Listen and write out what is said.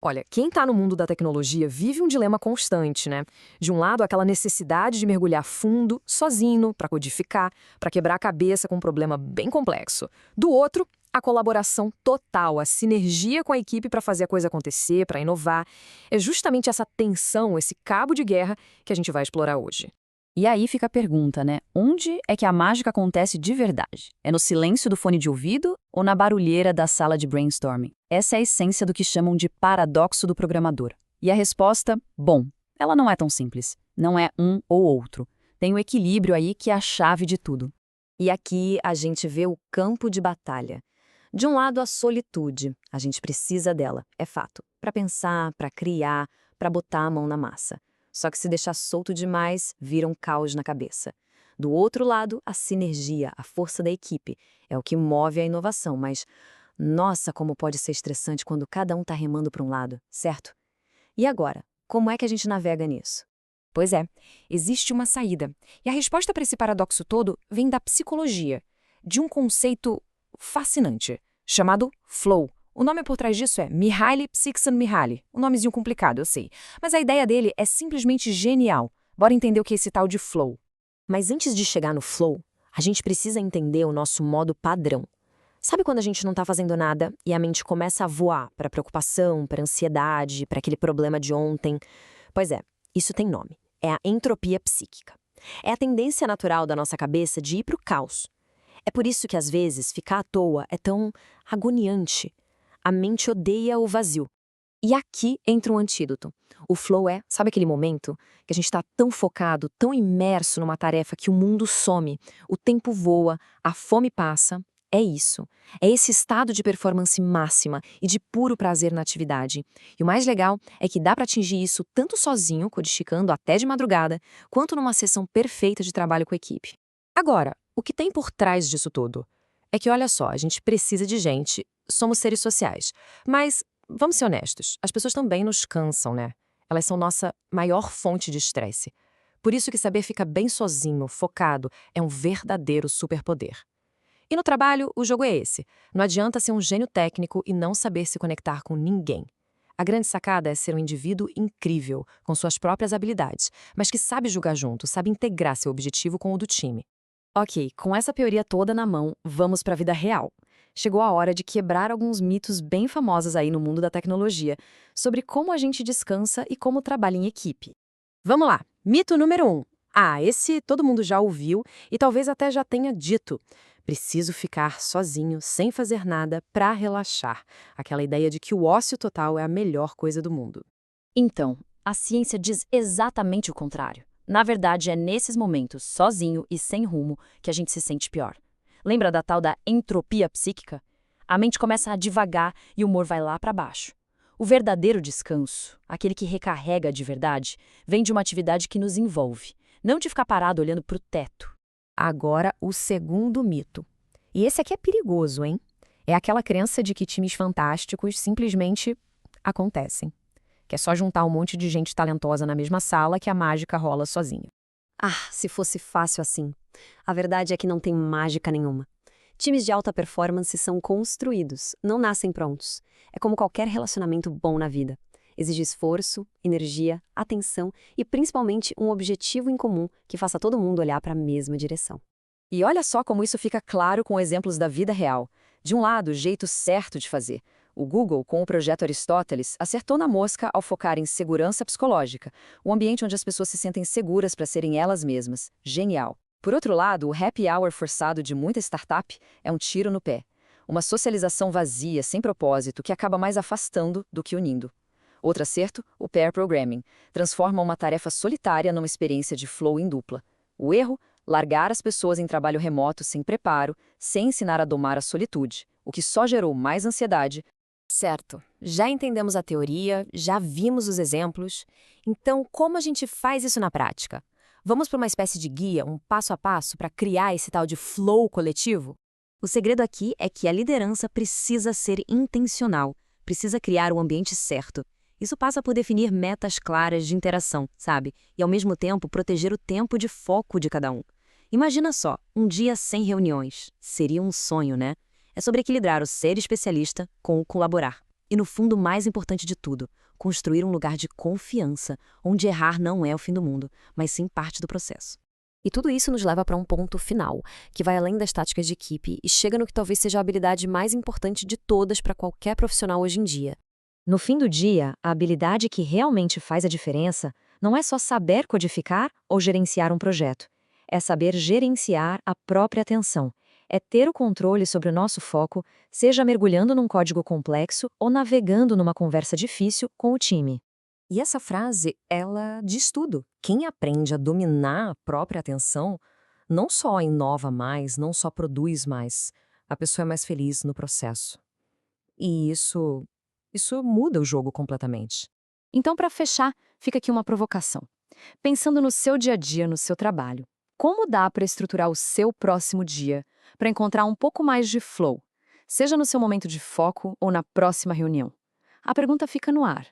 Olha, quem está no mundo da tecnologia vive um dilema constante, né? De um lado, aquela necessidade de mergulhar fundo, sozinho, para codificar, para quebrar a cabeça com um problema bem complexo. Do outro, a colaboração total, a sinergia com a equipe para fazer a coisa acontecer, para inovar. É justamente essa tensão, esse cabo de guerra que a gente vai explorar hoje. E aí fica a pergunta, né? Onde é que a mágica acontece de verdade? É no silêncio do fone de ouvido ou na barulheira da sala de brainstorming? Essa é a essência do que chamam de paradoxo do programador. E a resposta, bom, ela não é tão simples. Não é um ou outro. Tem o equilíbrio aí que é a chave de tudo. E aqui a gente vê o campo de batalha. De um lado, a solitude. A gente precisa dela, é fato. Para pensar, para criar, para botar a mão na massa. Só que se deixar solto demais, vira um caos na cabeça. Do outro lado, a sinergia, a força da equipe. É o que move a inovação, mas, nossa, como pode ser estressante quando cada um está remando para um lado, certo? E agora, como é que a gente navega nisso? Pois é, existe uma saída. E a resposta para esse paradoxo todo vem da psicologia, de um conceito fascinante, chamado flow. O nome por trás disso é Mihaly Csikszentmihalyi, um nomezinho complicado, eu sei. Mas a ideia dele é simplesmente genial. Bora entender o que é esse tal de flow. Mas antes de chegar no flow, a gente precisa entender o nosso modo padrão. Sabe quando a gente não está fazendo nada e a mente começa a voar para preocupação, para ansiedade, para aquele problema de ontem? Pois é, isso tem nome. É a entropia psíquica. É a tendência natural da nossa cabeça de ir para o caos. É por isso que, às vezes, ficar à toa é tão agoniante. A mente odeia o vazio. E aqui entra um antídoto. O flow é, sabe aquele momento que a gente está tão focado, tão imerso numa tarefa que o mundo some, o tempo voa, a fome passa? É isso. É esse estado de performance máxima e de puro prazer na atividade. E o mais legal é que dá para atingir isso tanto sozinho, codificando até de madrugada, quanto numa sessão perfeita de trabalho com a equipe. Agora, o que tem por trás disso tudo? É que, olha só, a gente precisa de gente, somos seres sociais. Mas, vamos ser honestos, as pessoas também nos cansam, né? Elas são nossa maior fonte de estresse. Por isso que saber ficar bem sozinho, focado, é um verdadeiro superpoder. E no trabalho, o jogo é esse. Não adianta ser um gênio técnico e não saber se conectar com ninguém. A grande sacada é ser um indivíduo incrível, com suas próprias habilidades, mas que sabe jogar junto, sabe integrar seu objetivo com o do time. Ok, com essa teoria toda na mão, vamos para a vida real. Chegou a hora de quebrar alguns mitos bem famosos aí no mundo da tecnologia, sobre como a gente descansa e como trabalha em equipe. Vamos lá, mito número 1. Esse todo mundo já ouviu e talvez até já tenha dito. Preciso ficar sozinho, sem fazer nada, para relaxar. Aquela ideia de que o ócio total é a melhor coisa do mundo. Então, a ciência diz exatamente o contrário. Na verdade, é nesses momentos, sozinho e sem rumo, que a gente se sente pior. Lembra da tal da entropia psíquica? A mente começa a divagar e o humor vai lá para baixo. O verdadeiro descanso, aquele que recarrega de verdade, vem de uma atividade que nos envolve, não de ficar parado olhando para o teto. Agora, o segundo mito. E esse aqui é perigoso, hein? É aquela crença de que times fantásticos simplesmente acontecem. Que é só juntar um monte de gente talentosa na mesma sala que a mágica rola sozinha. Se fosse fácil assim. A verdade é que não tem mágica nenhuma. Times de alta performance são construídos, não nascem prontos. É como qualquer relacionamento bom na vida. Exige esforço, energia, atenção e principalmente um objetivo em comum que faça todo mundo olhar para a mesma direção. E olha só como isso fica claro com exemplos da vida real. De um lado, o jeito certo de fazer. O Google, com o projeto Aristóteles, acertou na mosca ao focar em segurança psicológica, o ambiente onde as pessoas se sentem seguras para serem elas mesmas. Genial. Por outro lado, o happy hour forçado de muita startup é um tiro no pé. Uma socialização vazia, sem propósito, que acaba mais afastando do que unindo. Outro acerto, o pair programming, transforma uma tarefa solitária numa experiência de flow em dupla. O erro, largar as pessoas em trabalho remoto sem preparo, sem ensinar a domar a solitude, o que só gerou mais ansiedade. Certo, já entendemos a teoria, já vimos os exemplos. Então, como a gente faz isso na prática? Vamos para uma espécie de guia, um passo a passo para criar esse tal de flow coletivo? O segredo aqui é que a liderança precisa ser intencional, precisa criar o ambiente certo. Isso passa por definir metas claras de interação, sabe? E, ao mesmo tempo, proteger o tempo de foco de cada um. Imagina só, um dia sem reuniões. Seria um sonho, né? É sobre equilibrar o ser especialista com o colaborar. E no fundo, o mais importante de tudo, construir um lugar de confiança, onde errar não é o fim do mundo, mas sim parte do processo. E tudo isso nos leva para um ponto final, que vai além das táticas de equipe e chega no que talvez seja a habilidade mais importante de todas para qualquer profissional hoje em dia. No fim do dia, a habilidade que realmente faz a diferença não é só saber codificar ou gerenciar um projeto. É saber gerenciar a própria atenção. É ter o controle sobre o nosso foco, seja mergulhando num código complexo ou navegando numa conversa difícil com o time. E essa frase, ela diz tudo. Quem aprende a dominar a própria atenção não só inova mais, não só produz mais, a pessoa é mais feliz no processo. E isso muda o jogo completamente. Então, para fechar, fica aqui uma provocação. Pensando no seu dia a dia, no seu trabalho, como dá para estruturar o seu próximo dia para encontrar um pouco mais de flow, seja no seu momento de foco ou na próxima reunião? A pergunta fica no ar.